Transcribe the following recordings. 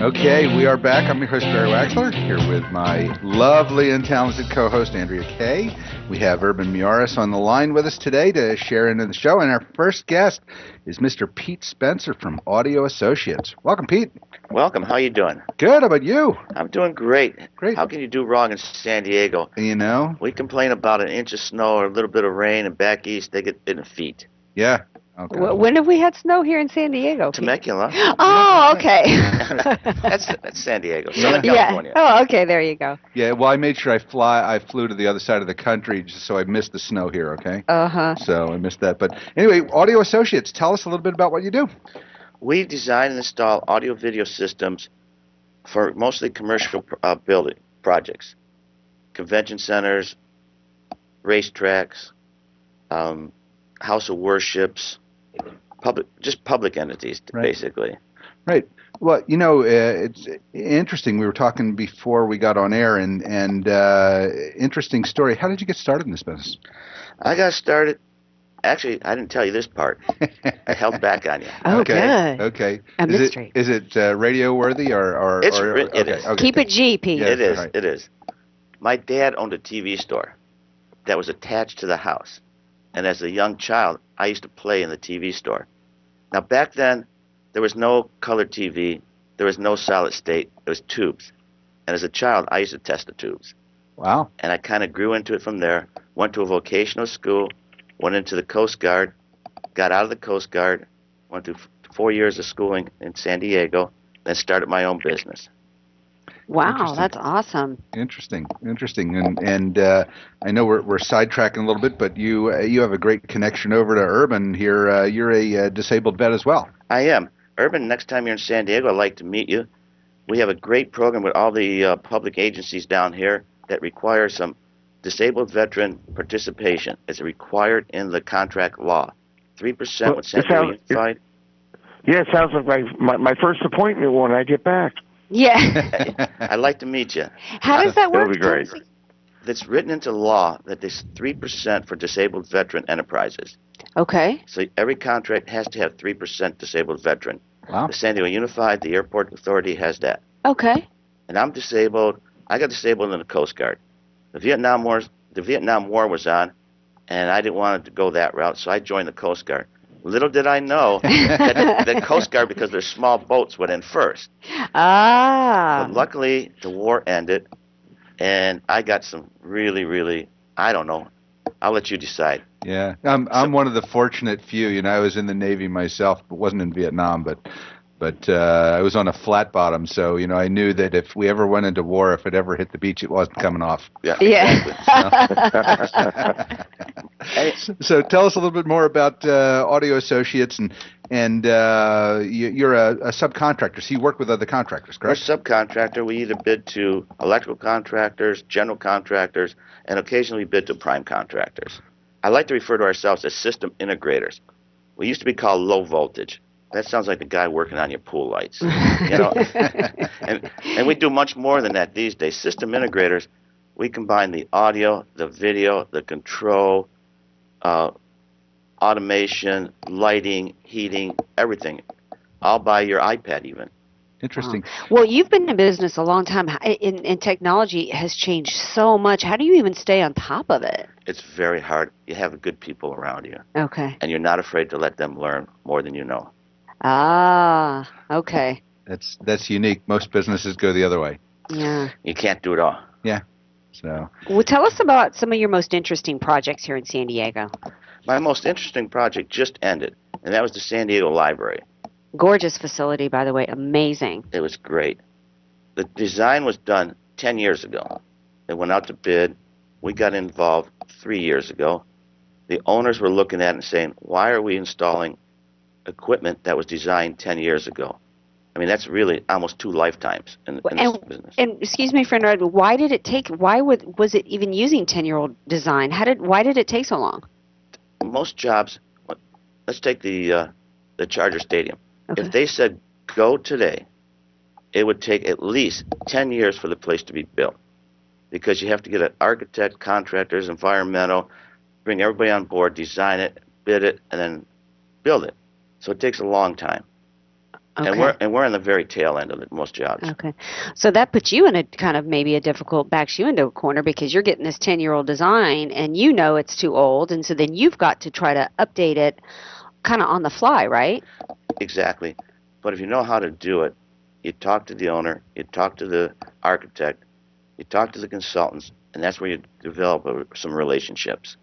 Okay, we are back. I'm your host, Barry Waxler, here with my lovely and talented co-host, Andrea Kay. We have Urban Miaris on the line with us today to share into the show, and our first guest is Mr. Pete Spencer from Audio Associates. Welcome, Pete. Welcome. How you doing? Good. How about you? I'm doing great. Great. How can you do wrong in San Diego? You know? We complain about an inch of snow or a little bit of rain, and back east they get in feet. Yeah. Okay. When have we had snow here in San Diego? Temecula. Oh, okay. that's San Diego, Southern California. Oh, okay. There you go. Yeah. Well, I made sure I flew to the other side of the country just so I missed the snow here. Okay. So I missed that. But anyway, Audio Associates. Tell us a little bit about what you do. We design and install audio-video systems for mostly commercial building projects, convention centers, racetracks, house of worships. Public entities, right. Basically. Right. Well, you know, it's interesting. We were talking before we got on air, and interesting story. How did you get started in this business? I got started. Actually, I didn't tell you this part. I held back on you. Oh, okay. Good. Okay. A mystery. Is it radio worthy or? It is. Okay. Keep it G, Pete. Yeah, it is. Right. It is. My dad owned a TV store that was attached to the house, and as a young child, I used to play in the TV store. Now, back then, there was no color TV. There was no solid state. It was tubes. And as a child, I used to test the tubes. Wow. And I kind of grew into it from there. Went to a vocational school, went into the Coast Guard, got out of the Coast Guard, went to 4 years of schooling in San Diego, then started my own business. Wow, that's awesome. Interesting. And I know we're sidetracking a little bit, but you have a great connection over to Urban here. You're a disabled vet as well. I am. Urban, next time you're in San Diego, I'd like to meet you. We have a great program with all the public agencies down here that require some disabled veteran participation. It's required in the contract law. 3% with San Diego Unified. Yeah, it sounds like my first appointment when I get back. Yeah. I'd like to meet you. How does that work? That'll be great. It's written into law that there's 3% for disabled veteran enterprises. Okay. So every contract has to have 3% disabled veteran. Wow. The San Diego Unified, the Airport Authority has that. Okay. And I'm disabled. I got disabled in the Coast Guard. The Vietnam War was on, and I didn't want to go that route, so I joined the Coast Guard. Little did I know that the Coast Guard, because they're small boats, went in first. But luckily, the war ended, and I got some really, I don't know. I'll let you decide. Yeah, I'm one of the fortunate few. You know, I was in the Navy myself, but wasn't in Vietnam. But I was on a flat bottom, so you know I knew that if we ever went into war, if it ever hit the beach, it wasn't coming off. Yeah. So tell us a little bit more about Audio Associates, and you're a subcontractor, so you work with other contractors, correct? We're a subcontractor. We either bid to electrical contractors, general contractors, and occasionally bid to prime contractors. I like to refer to ourselves as system integrators. We used to be called low voltage. That sounds like the guy working on your pool lights. You know? and we do much more than that these days. System integrators, we combine the audio, the video, the control, automation, lighting, heating, everything, all by your iPad even. Interesting. Well, you've been in business a long time, and technology has changed so much. How do you even stay on top of it? It's very hard. You have good people around you. Okay. And you're not afraid to let them learn more than you know. Okay. That's unique. Most businesses go the other way. Yeah. You can't do it all. Yeah. So. Well, tell us about some of your most interesting projects here in San Diego. My most interesting project just ended, and that was the San Diego Library. Gorgeous facility, by the way. Amazing. It was great. The design was done 10 years ago. It went out to bid. We got involved 3 years ago. The owners were looking at it and saying, why are we installing equipment that was designed 10 years ago? I mean, that's really almost 2 lifetimes in this business. And excuse me for interrupting, why did it take, was it even using 10-year-old design? Why did it take so long? Most jobs, let's take the Charger Stadium. Okay. If they said go today, it would take at least 10 years for the place to be built, because you have to get an architect, contractors, environmental, bring everybody on board, design it, bid it, and then build it. So it takes a long time. Okay. And we're on the very tail end of it, most jobs. Okay. So that puts you in a kind of maybe a difficult, backs you into a corner because you're getting this 10-year-old design and you know it's too old. And so then you've got to try to update it kind of on the fly, right? Exactly. But if you know how to do it, you talk to the owner, you talk to the architect, you talk to the consultants, and that's where you develop some relationships.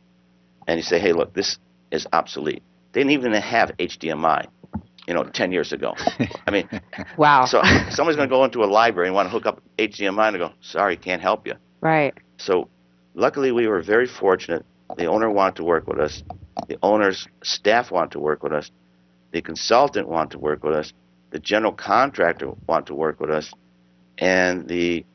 And you say, hey, look, this is obsolete. They didn't even have HDMI, 10 years ago. I mean, Wow. so somebody's going to go into a library and want to hook up HDMI and go, sorry, can't help you. Right. So luckily we were very fortunate. The owner wanted to work with us. The owner's staff wanted to work with us. The consultant wanted to work with us. The general contractor wanted to work with us. And the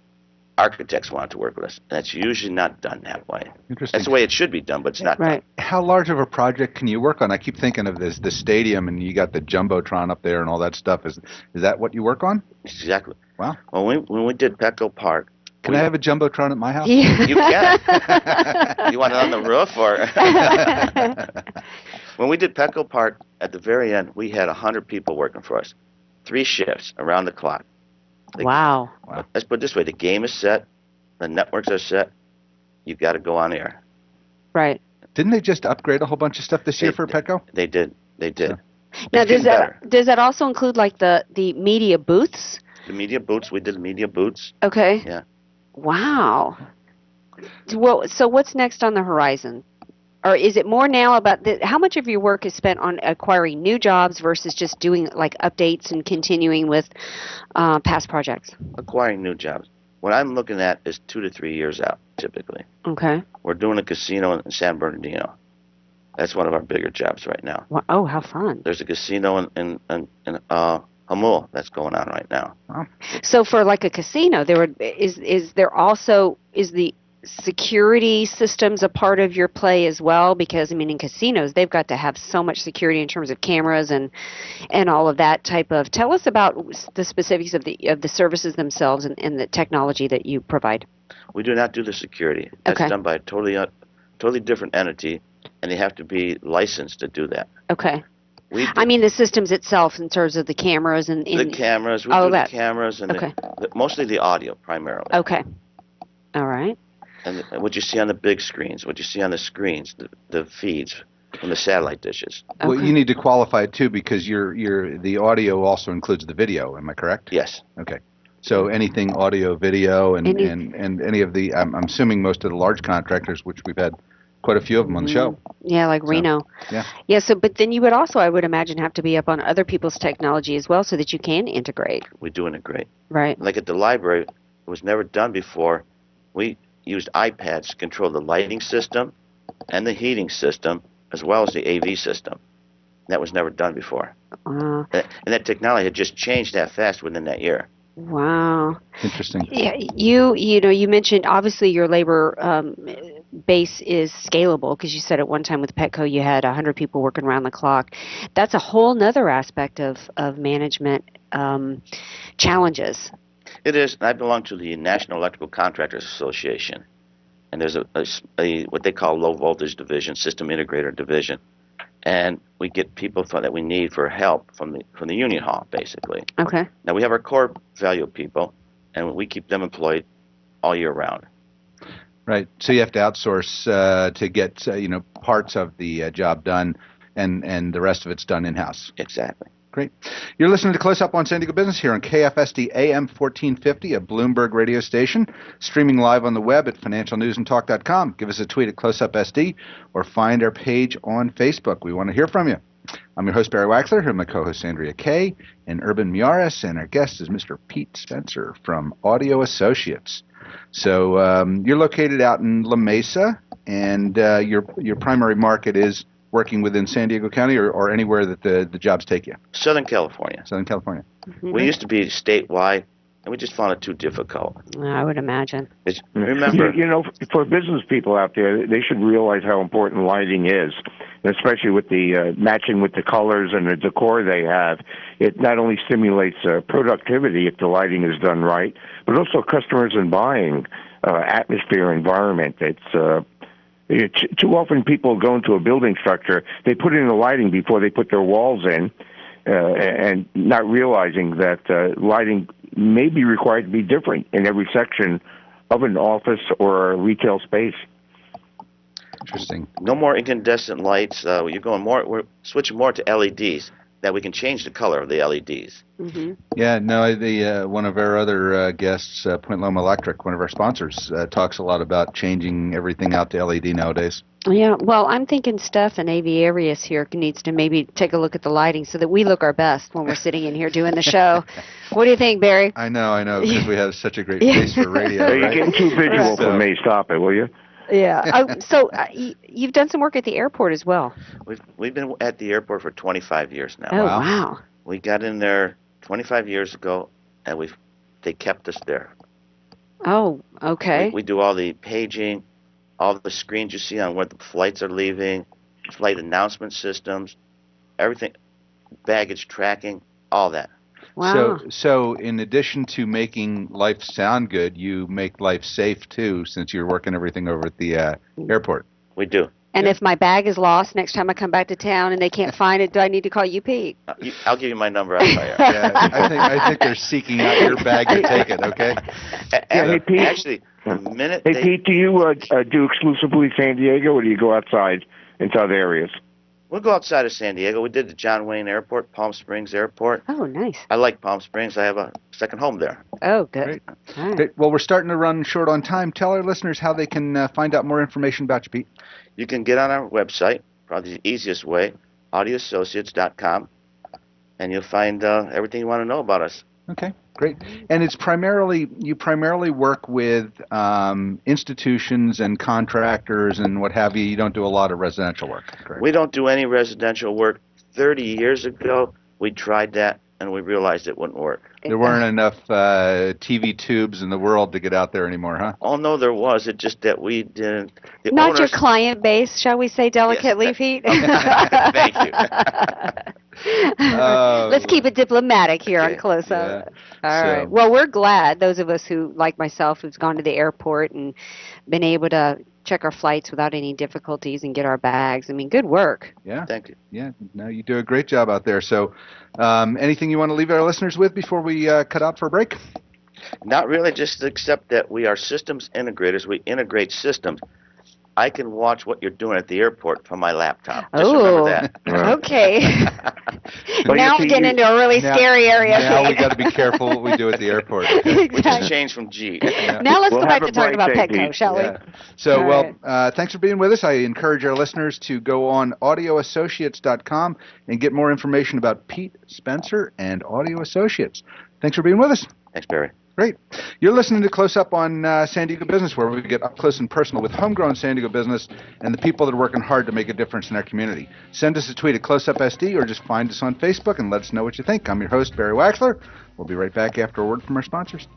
architects wanted to work with us. And that's usually not done that way. Interesting. That's the way it should be done, but it's not Right. done. How large of a project can you work on? I keep thinking of the stadium, and you got the jumbotron up there and all that stuff. Is that what you work on? Exactly. Wow. When we did Petco Park, Can I have a jumbotron at my house? Yeah. you can. You want it on the roof or? When we did Petco Park, at the very end, we had 100 people working for us, 3 shifts around the clock. Wow. Let's put it this way: the game is set, the networks are set. You got to go on air. Right. Didn't they just upgrade a whole bunch of stuff this year They- for Petco? They did. They did. Now, It's getting better. does that also include like the media booths? The media boots. We did the media boots. Okay. Yeah. Wow. Well, so what's next on the horizon? Or is it more now about how much of your work is spent on acquiring new jobs versus just doing like updates and continuing with past projects? Acquiring new jobs. What I'm looking at is 2 to 3 years out, typically. Okay. We're doing a casino in San Bernardino. That's one of our bigger jobs right now. Well, oh, how fun. There's a casino in Hamul that's going on right now. So for like a casino, is the security systems a part of your play as well? Because I mean, in casinos, they've got to have so much security in terms of cameras and all of that type of. Tell us about the specifics of the services themselves and the technology that you provide. We do not do the security. That's Okay. done by a totally different entity, and they have to be licensed to do that. Okay. We do I mean, the systems itself in terms of the cameras and the cameras. We all do that. the cameras and Okay. mostly the audio primarily. Okay. All right. And what you see on the big screens, what you see on the screens, the feeds from the satellite dishes. Well, Okay. you need to qualify it too because the audio also includes the video. Am I correct? Yes. Okay. So anything audio, video, and any of the I'm assuming most of the large contractors, which we've had quite a few of them on the show. Yeah, like Reno. Yeah. Yeah, so but then you would also, I would imagine, have to be up on other people's technology as well so that you can integrate. We do integrate. Right. Like at the library, it was never done before. We used iPads to control the lighting system and the heating system as well as the AV system. That was never done before. And that technology had just changed that fast within that year. Wow. Interesting. Yeah, you mentioned obviously your labor base is scalable because you said at one time with Petco you had 100 people working around the clock. That's a whole nother aspect of management challenges. It is, and I belong to the National Electrical Contractors Association, and there's a what they call low voltage division, system integrator division, and we get people that we need for help from the union hall, basically. Okay. Now we have our core value people, and we keep them employed all year round. Right. So you have to outsource to get parts of the job done, and the rest of it's done in house. Exactly. Great. You're listening to Close Up on San Diego Business here on KFSD AM 1450, a Bloomberg radio station, streaming live on the web at financialnewsandtalk.com. Give us a tweet at CloseUpSD or find our page on Facebook. We want to hear from you. I'm your host, Barry Waxler, here with my co-host, Andrea Kay, and Urban Miaris, and our guest is Mr. Pete Spencer from Audio Associates. So you're located out in La Mesa, and your primary market is working within San Diego County or anywhere that the jobs take you? Southern California. Southern California. Mm-hmm. We used to be statewide, and we just found it too difficult. I would imagine. Remember, for business people out there, they should realize how important lighting is, especially with the matching with the colors and the decor they have. It not only stimulates productivity if the lighting is done right, but also customers and buying atmosphere, environment. Too often people go into a building structure, they put in the lighting before they put their walls in, and not realizing that lighting may be required to be different in every section of an office or a retail space. Interesting. No more incandescent lights. We're switching more to LEDs, that we can change the color of the LEDs. Mm-hmm. Yeah, no, one of our other guests, Point Loma Electric, one of our sponsors, talks a lot about changing everything out to LED nowadays. Yeah, well, I'm thinking Steph and Aviarius here needs to maybe take a look at the lighting so that we look our best when we're sitting in here doing the show. What do you think, Barry? I know, because we have such a great face for radio. Hey, right? you're getting too visual for me. Stop it, will you? Yeah. You've done some work at the airport as well. We've been at the airport for 25 years now. Oh, wow. We got in there 25 years ago, and they kept us there. Oh, okay. We do all the paging, all the screens you see on where the flights are leaving, flight announcement systems, everything, baggage tracking, all that. Wow. So in addition to making life sound good, you make life safe too, since you're working everything over at the airport. We do. And if my bag is lost next time I come back to town and they can't find it, do I need to call you, Pete? I'll give you my number. I'll tell you. Yeah, I think they're seeking out your bag to take it. Okay. Hey, Pete. Actually, the minute Pete, do you do exclusively San Diego, or do you go outside into other areas? We'll go outside of San Diego. We did the John Wayne Airport, Palm Springs Airport. Oh, nice. I like Palm Springs. I have a second home there. Oh, good. Great. All right. Great. Well, we're starting to run short on time. Tell our listeners how they can find out more information about you, Pete. You can get on our website, probably the easiest way, audioassociates.com, and you'll find everything you want to know about us. Okay, great. And you primarily work with institutions and contractors and what have you. You don't do a lot of residential work, correct? We don't do any residential work. 30 years ago, we tried that, and we realized it wouldn't work. There weren't enough TV tubes in the world to get out there anymore, huh? Oh, no, there was. It's just that we didn't. Not your client base, shall we say delicately, Yes, Pete? Thank you. Let's keep it diplomatic here on Close Up. Yeah. All right. Well, we're glad, those of us who, like myself, who's gone to the airport and been able to check our flights without any difficulties and get our bags. I mean, good work. Yeah. Thank you. Yeah. No, you do a great job out there. So anything you want to leave our listeners with before we cut out for a break? Not really, just accept that we are systems integrators. We integrate systems. I can watch what you're doing at the airport from my laptop. Just remember that. Okay. Now we're getting into a really scary area. Now we got to be careful what we do at the airport. Okay? We just changed from G. Yeah. Now let's We'll go back have to a talking about bright day, Petco, Pete. shall we? Yeah. So, All right. thanks for being with us. I encourage our listeners to go on audioassociates.com and get more information about Pete Spencer and Audio Associates. Thanks for being with us. Thanks, Barry. Great. You're listening to Close Up on San Diego Business, where we get up close and personal with homegrown San Diego business and the people that are working hard to make a difference in our community. Send us a tweet at CloseUpSD or just find us on Facebook and let us know what you think. I'm your host, Barry Waxler. We'll be right back after a word from our sponsors.